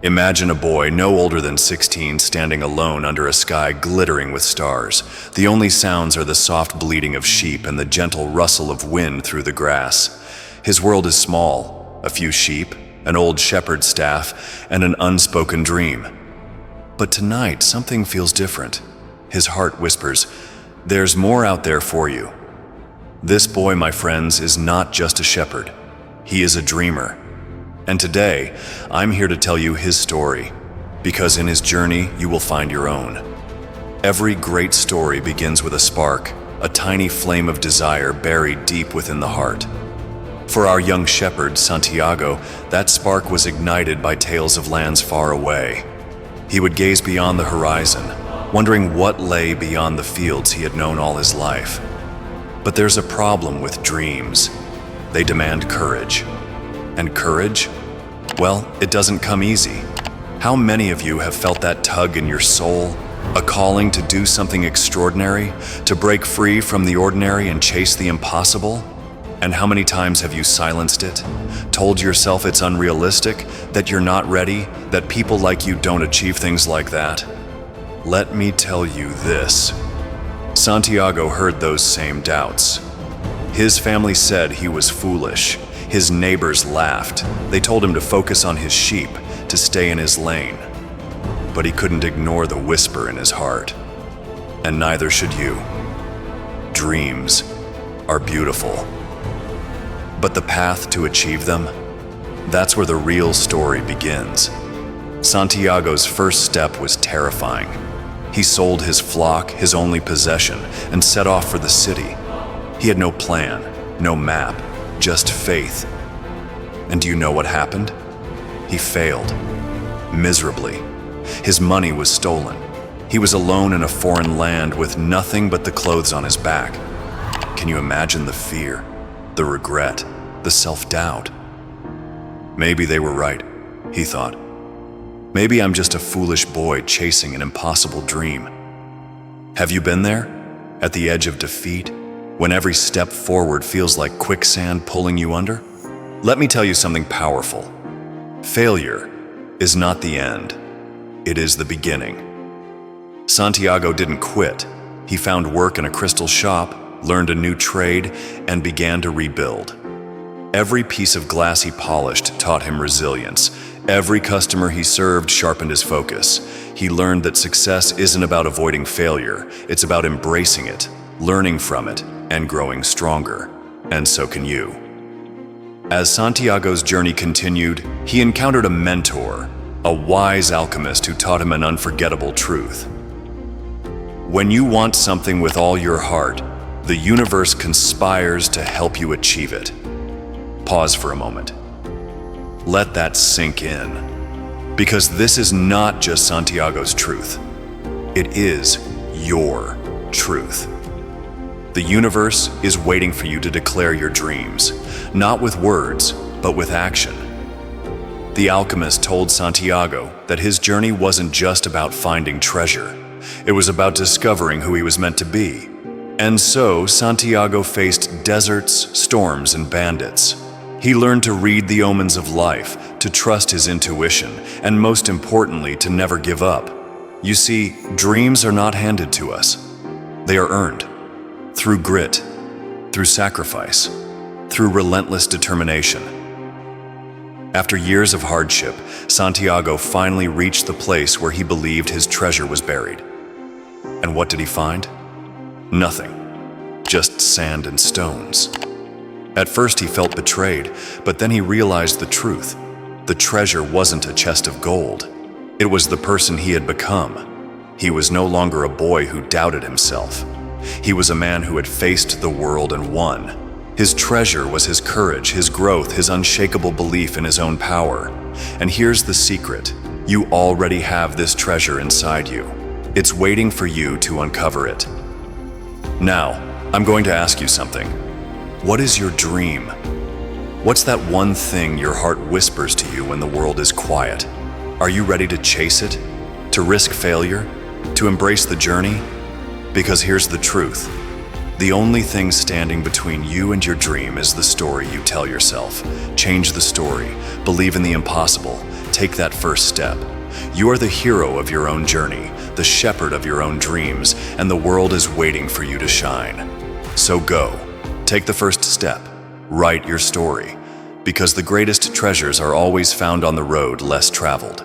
Imagine a boy no older than 16 standing alone under a sky glittering with stars. The only sounds are the soft bleating of sheep and the gentle rustle of wind through the grass. His world is small, a few sheep, an old shepherd's staff, and an unspoken dream. But tonight, something feels different. His heart whispers, "There's more out there for you." This boy, my friends, is not just a shepherd. He is a dreamer. And today, I'm here to tell you his story, because in his journey, you will find your own. Every great story begins with a spark, a tiny flame of desire buried deep within the heart. For our young shepherd, Santiago, that spark was ignited by tales of lands far away. He would gaze beyond the horizon, wondering what lay beyond the fields he had known all his life. But there's a problem with dreams. They demand courage. And courage? Well, it doesn't come easy. How many of you have felt that tug in your soul? A calling to do something extraordinary, to break free from the ordinary and chase the impossible? And how many times have you silenced it? Told yourself it's unrealistic, that you're not ready, that people like you don't achieve things like that? Let me tell you this. Santiago heard those same doubts. His family said he was foolish. His neighbors laughed. They told him to focus on his sheep, to stay in his lane. But he couldn't ignore the whisper in his heart. And neither should you. Dreams are beautiful. But the path to achieve them, that's where the real story begins. Santiago's first step was terrifying. He sold his flock, his only possession, and set off for the city. He had no plan, no map, just faith. And do you know what happened? He failed, miserably. His money was stolen. He was alone in a foreign land with nothing but the clothes on his back. Can you imagine the fear, the regret, the self-doubt? Maybe they were right, he thought. Maybe I'm just a foolish boy chasing an impossible dream. Have you been there? At the edge of defeat? When every step forward feels like quicksand pulling you under? Let me tell you something powerful. Failure is not the end. It is the beginning. Santiago didn't quit. He found work in a crystal shop, learned a new trade, and began to rebuild. Every piece of glass he polished taught him resilience. Every customer he served sharpened his focus. He learned that success isn't about avoiding failure. It's about embracing it, learning from it, and growing stronger. And so can you. As Santiago's journey continued, he encountered a mentor, a wise alchemist who taught him an unforgettable truth. When you want something with all your heart, the universe conspires to help you achieve it. Pause for a moment. Let that sink in. Because this is not just Santiago's truth. It is your truth. The universe is waiting for you to declare your dreams, not with words, but with action. The alchemist told Santiago that his journey wasn't just about finding treasure. It was about discovering who he was meant to be. And so Santiago faced deserts, storms, and bandits. He learned to read the omens of life, to trust his intuition, and most importantly, to never give up. You see, dreams are not handed to us. They are earned. Through grit, through sacrifice, through relentless determination. After years of hardship, Santiago finally reached the place where he believed his treasure was buried. And what did he find? Nothing. Just sand and stones. At first he felt betrayed, but then he realized the truth. The treasure wasn't a chest of gold. It was the person he had become. He was no longer a boy who doubted himself. He was a man who had faced the world and won. His treasure was his courage, his growth, his unshakable belief in his own power. And here's the secret. You already have this treasure inside you. It's waiting for you to uncover it. Now, I'm going to ask you something. What is your dream? What's that one thing your heart whispers to you when the world is quiet? Are you ready to chase it? To risk failure? To embrace the journey? Because here's the truth. The only thing standing between you and your dream is the story you tell yourself. Change the story. Believe in the impossible. Take that first step. You are the hero of your own journey, the shepherd of your own dreams, and the world is waiting for you to shine. So go. Take the first step. Write your story. Because the greatest treasures are always found on the road less traveled.